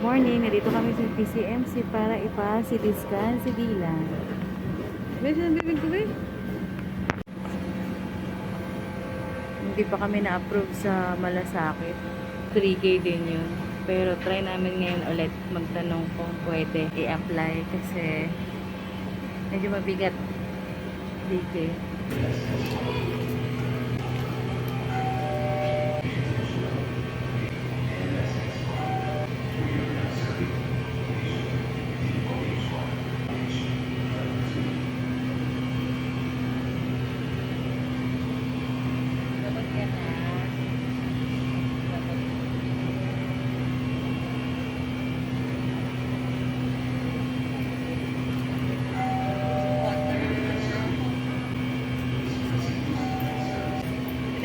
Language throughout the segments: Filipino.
Morning, narito kami sa PCMC para ipa-CT-scan si Dylan. Beses ang bibig ko, babe. Hindi pa kami na-approve sa Malasakit. 3K din yun. Pero try namin ngayon ulit magtanong kung pwede i-apply kasi medyo mabigat. 3K.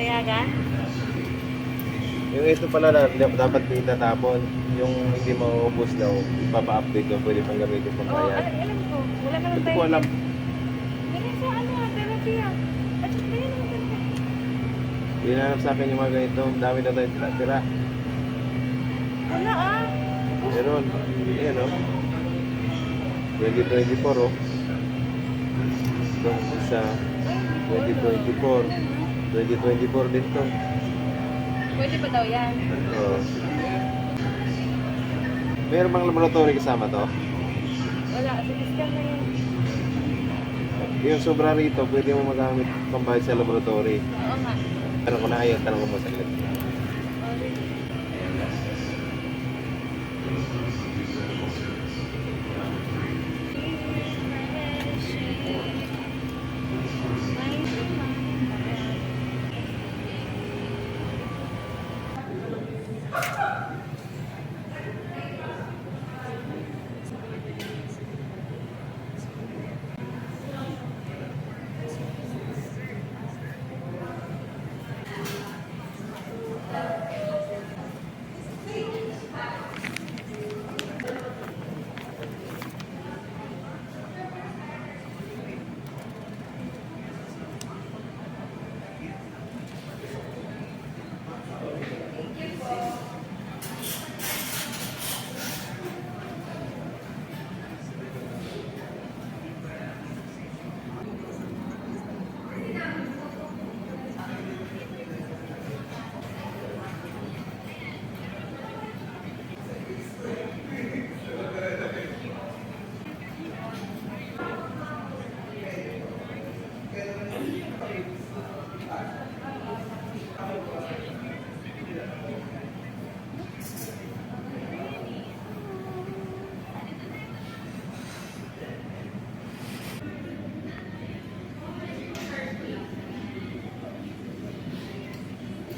Pinayagan? Yung ito pala na dapat itatapon. Yung hindi mauubos daw, ipapa-update daw, pwede pang gamitin pang Oo, kaya. alam ko. Wala ka Hindi lang ko alam. Ganun sa therapy ah. At saka yun ang ganda. Hinanap sa akin yung mga ganito. Dami na tayo tira. Wala ah. Meron. Ayan o. 2024 oh. Itong isa. 2024. 2024 din to. Pwede ba daw yan? Oo. Meron bang laboratory kasama to? Wala, CT-scan na yan. Yung sobra rito, pwede mo magamit pambayad sa laboratory. Oo nga. Tanong ko na ayaw, tanong ko mo saglit.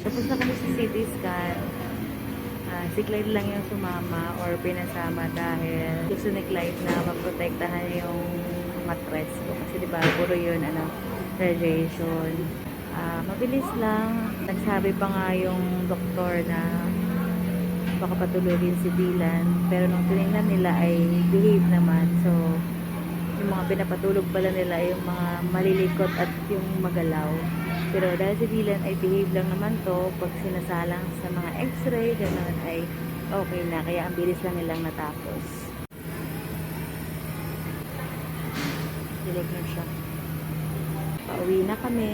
Tapos na kami sa CT scan. Si Clyde lang yung sumama or pinasama dahil gusto ni Clyde na maprotektahan yung mattress ko. Kasi diba, puro yun, radiation. Mabilis lang. Nagsabi pa nga yung doktor na baka patulogin si Dylan. Pero nung tinignan nila ay behave naman. So, yung mga pinapatulog pala nila ay yung mga malilikot at yung magalaw. Pero dahil si Dylan ay behave lang naman to, pag sinasalang sa mga x-ray, gano'n ay okay na. Kaya ang bilis lang nilang natapos. Dilig na siya. Pauwi na kami.